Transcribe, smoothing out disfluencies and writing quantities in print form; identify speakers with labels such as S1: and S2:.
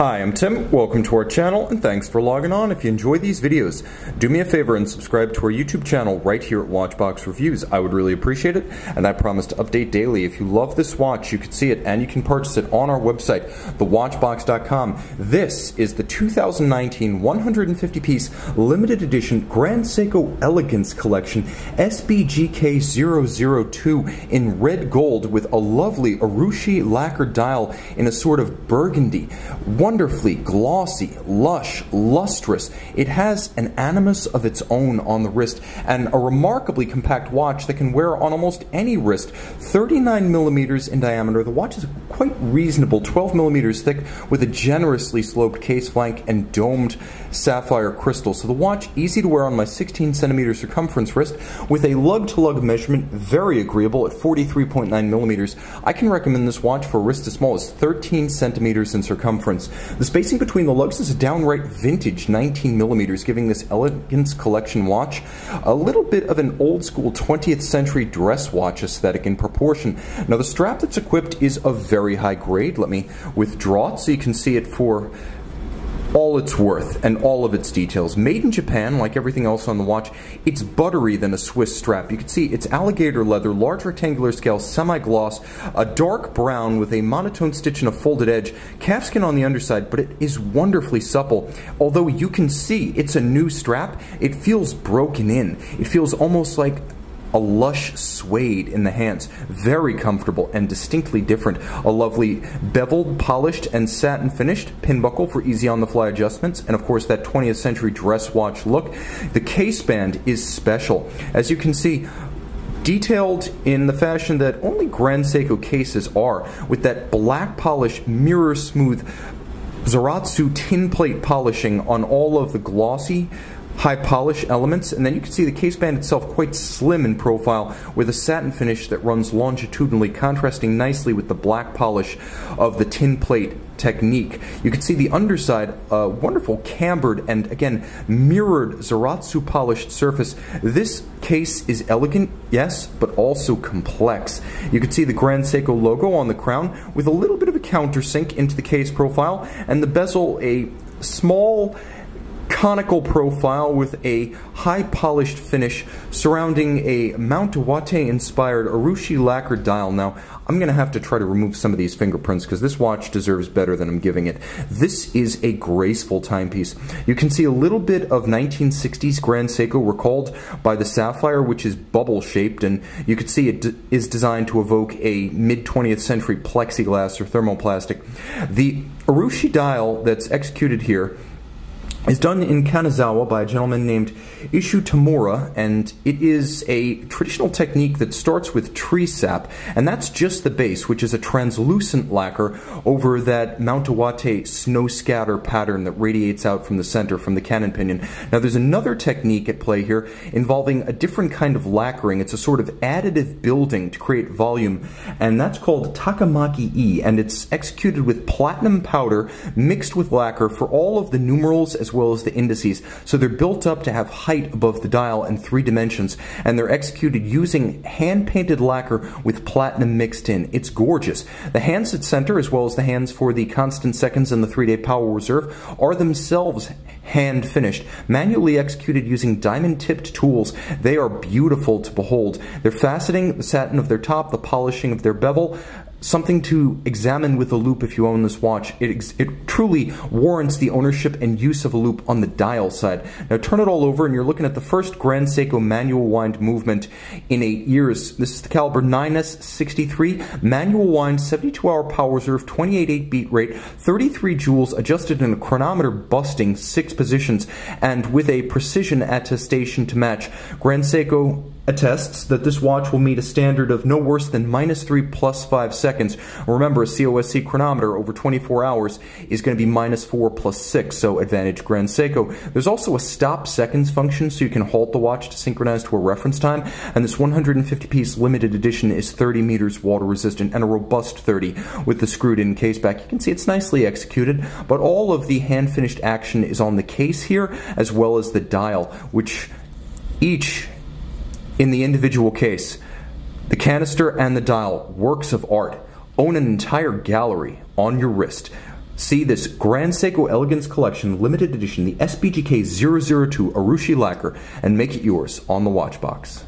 S1: Hi, I'm Tim, welcome to our channel, and thanks for logging on. If you enjoy these videos, do me a favor and subscribe to our YouTube channel right here at Watchbox Reviews. I would really appreciate it, and I promise to update daily. If you love this watch, you can see it, and you can purchase it on our website, thewatchbox.com. This is the 2019 150-piece limited edition Grand Seiko Elegance collection, SBGK002 in red gold with a lovely Urushi Lacquer dial in a sort of burgundy. Wonderfully glossy, lush, lustrous. It has an animus of its own on the wrist and a remarkably compact watch that can wear on almost any wrist. 39 millimeters in diameter. The watch is quite reasonable, 12 millimeters thick with a generously sloped case flank and domed sapphire crystal. So the watch easy to wear on my 16 centimeter circumference wrist with a lug-to-lug measurement, very agreeable at 43.9 millimeters. I can recommend this watch for a wrist as small as 13 centimeters in circumference. The spacing between the lugs is a downright vintage 19 millimeters, giving this Elegance collection watch a little bit of an old school 20th century dress watch aesthetic in proportion. Now the strap that's equipped is of very high grade. Let me withdraw it so you can see it for all it's worth and all of its details. Made in Japan, like everything else on the watch, it's buttery than a Swiss strap. You can see it's alligator leather, large rectangular scale, semi-gloss, a dark brown with a monotone stitch and a folded edge, calfskin on the underside, but it is wonderfully supple. Although you can see it's a new strap, it feels broken in. It feels almost like a lush suede in the hands. Very comfortable and distinctly different. A lovely beveled, polished, and satin finished pin buckle for easy on-the-fly adjustments, and of course that 20th century dress watch look. The case band is special. As you can see, detailed in the fashion that only Grand Seiko cases are, with that black polish, mirror smooth Zaratsu tin plate polishing on all of the glossy high polish elements, and then you can see the case band itself quite slim in profile with a satin finish that runs longitudinally, contrasting nicely with the black polish of the tin plate technique. You can see the underside, a wonderful cambered and again mirrored Zaratsu polished surface. This case is elegant, yes, but also complex. You can see the Grand Seiko logo on the crown with a little bit of a countersink into the case profile, and the bezel a small conical profile with a high polished finish surrounding a Mount Iwateyama inspired Urushi Lacquer dial. Now I'm going to have to try to remove some of these fingerprints because this watch deserves better than I'm giving it. This is a graceful timepiece. You can see a little bit of 1960s Grand Seiko recalled by the sapphire, which is bubble shaped, and you can see it is designed to evoke a mid 20th century plexiglass or thermoplastic. The Urushi dial that's executed here is done in Kanazawa by a gentleman named Iwateyama, and it is a traditional technique that starts with tree sap, and that's just the base, which is a translucent lacquer over that Mount Iwateyama snow scatter pattern that radiates out from the center, from the cannon pinion. Now there's another technique at play here involving a different kind of lacquering. It's a sort of additive building to create volume, and that's called Takamaki-e, and it's executed with platinum powder mixed with lacquer for all of the numerals as well as the indices. So they're built up to have height above the dial in 3 dimensions, and they're executed using hand-painted lacquer with platinum mixed in. It's gorgeous. The hands at center, as well as the hands for the constant seconds and the 3-day power reserve, are themselves hand-finished, manually executed using diamond-tipped tools. They are beautiful to behold. Their faceting, the satin of their top, the polishing of their bevel, something to examine with a loop if you own this watch. It truly warrants the ownership and use of a loop on the dial side. Now turn it all over and you're looking at the first Grand Seiko manual wind movement in 8 years. This is the caliber 9S63, manual wind, 72-hour power reserve, 28.8 beat rate, 33 joules, adjusted in a chronometer busting 6 positions, and with a precision attestation to match. Grand Seiko attests that this watch will meet a standard of no worse than -3 + 5 seconds. Remember, a COSC chronometer over 24 hours is going to be -4 + 6, so advantage Grand Seiko. There's also a stop seconds function, so you can halt the watch to synchronize to a reference time, and this 150-piece limited edition is 30 meters water resistant and a robust 30 with the screwed-in case back. You can see it's nicely executed, but all of the hand-finished action is on the case here, as well as the dial, which each in the individual case, the canister and the dial, works of art. Own an entire gallery on your wrist. See this Grand Seiko Elegance Collection limited edition, the SBGK002 Urushi Lacquer, and make it yours on the watch box.